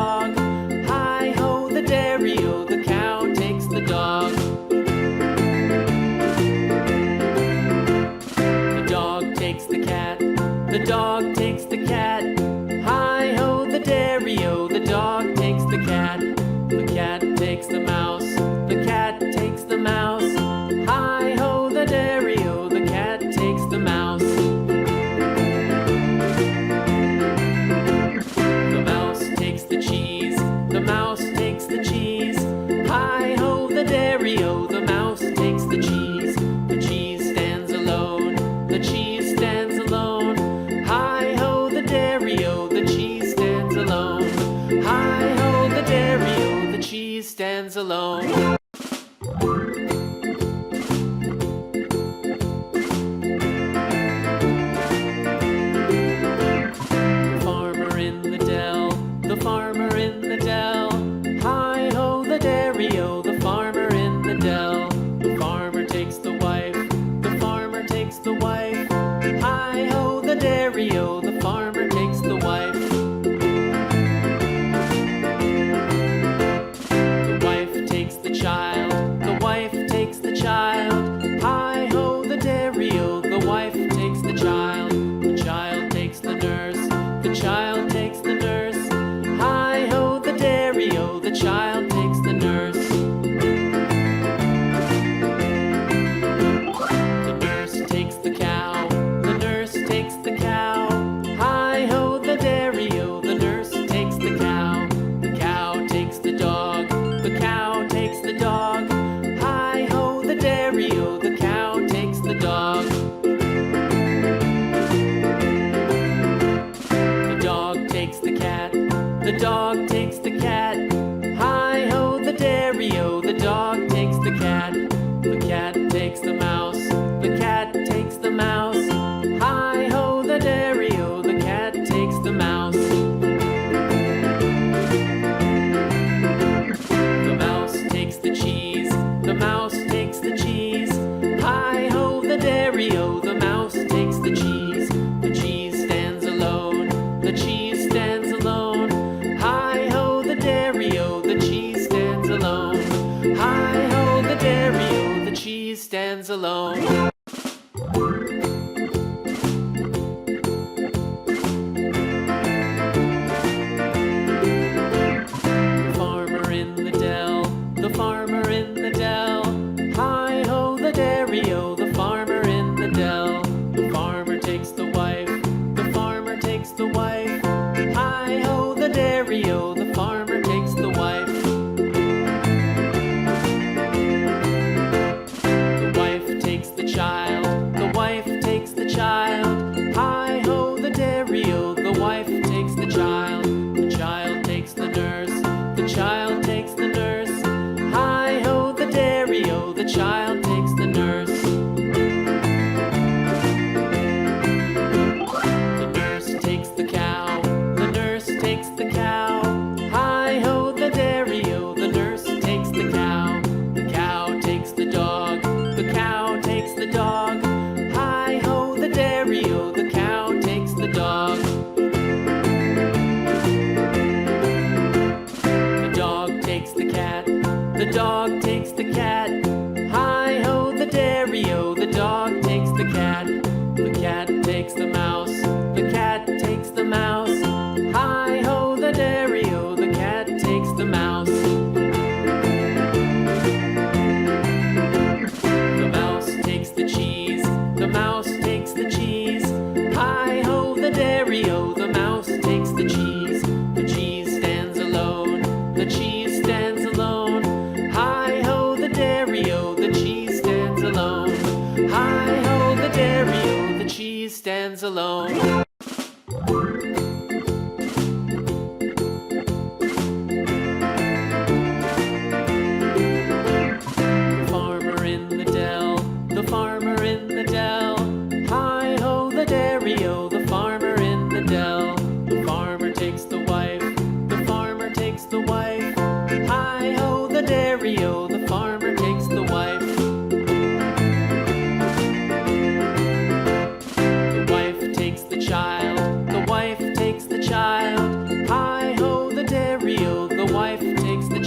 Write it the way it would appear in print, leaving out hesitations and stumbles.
dog. Hi-ho, the dairy-o, the cow takes the dog. The dog takes the cat, the dog takes the cat. Hi-ho, the dairy-o, the dog takes the cat. The cat takes the mouse, the cat takes the mouse. Hi-ho, the dairy-o, the cat takes the mouse. The mouse takes the cheese, the mouse takes the cheese. Hi-ho, the dairy-o, the mouse takes the cheese. The cheese stands alone, the cheese stands alone. Hi-ho, the dairy-o, the cheese stands alone. Hi-ho, the dairy-o, the cheese stands alone. The farmer in the dell. Hi-ho, the dairy-o, the farmer in the dell. The farmer takes the wife, the farmer takes the wife. Hi-ho, the dairy-o, the farmer takes the wife. The wife takes the child, the wife takes the child. Hi-ho, the dairy-o, the wife takes the child. The child takes the nurse, the child takes the nurse. Hi-ho, the dairy-o, the child takes the nurse. The nurse takes the cow, the nurse takes the cow. Hi-ho, the dairy-o, the nurse takes the cow. The cow takes the dog, the cow takes the dog. Hi-ho, the dairy-o, the cow takes the dog. The dog takes the cat, the dog takes the cat. Hi-ho, the dairy-o, the dog takes the cat. The cat takes the mouse, the cat takes the mouse. Hi-ho, the dairy-o, the cat takes the mouse. The mouse takes the cheese, the mouse takes the cheese. Hi-ho, the dairy-o, the mouse takes the cheese. The cheese stands alone, the cheese stands alone. Hi-ho, the dairy-o, the cheese stands alone. Hi-ho, the dairy-o, the cheese stands alone. The farmer in the dell, the farmer in the dell. Hi-ho, the dairy-o, the farmer in the dell. The farmer takes the wife, the farmer takes the wife. Hi-ho, the dairy-o, the farmer takes the wife. The wife takes the child, the wife takes the child. Hi-ho, the dairy-o, the wife takes the child. The child takes the nurse, the child takes the nurse. Hi-ho, the dairy-o, the child takes the nurse. The nurse takes the cow, the nurse takes the cow. Hi-ho, the dairy-o, the nurse takes the cow. The cow takes the dog, the cow takes the dog. Hi-ho, the dairy-o, the cow takes the dog. The dog takes the cat, the dog takes the cat. Hi-ho, the dairy-o, the dog takes the cat. The cat takes the mouse, the cat takes the mouse. Hi-ho, the dairy-o, the cat takes the mouse. The mouse takes the cheese, the mouse takes the cheese. Hi-ho, the dairy-o, the mouse takes the cheese. The cheese stands alone, the cheese stands alone. Hi-ho, the dairy-o, the cheese stands alone. Hi-ho, the dairy-o, the cheese stands alone. The farmer in the dell, the farmer in the dell. Hi-ho, the dairy-o, the farmer in the dell. The farmer takes the wife, the farmer takes the wife. Hi-ho, the dairy-o, the farmer takes the wife. The wife takes the child, the wife takes the child. Hi-ho, the dairy-o, dairy-o, the wife takes the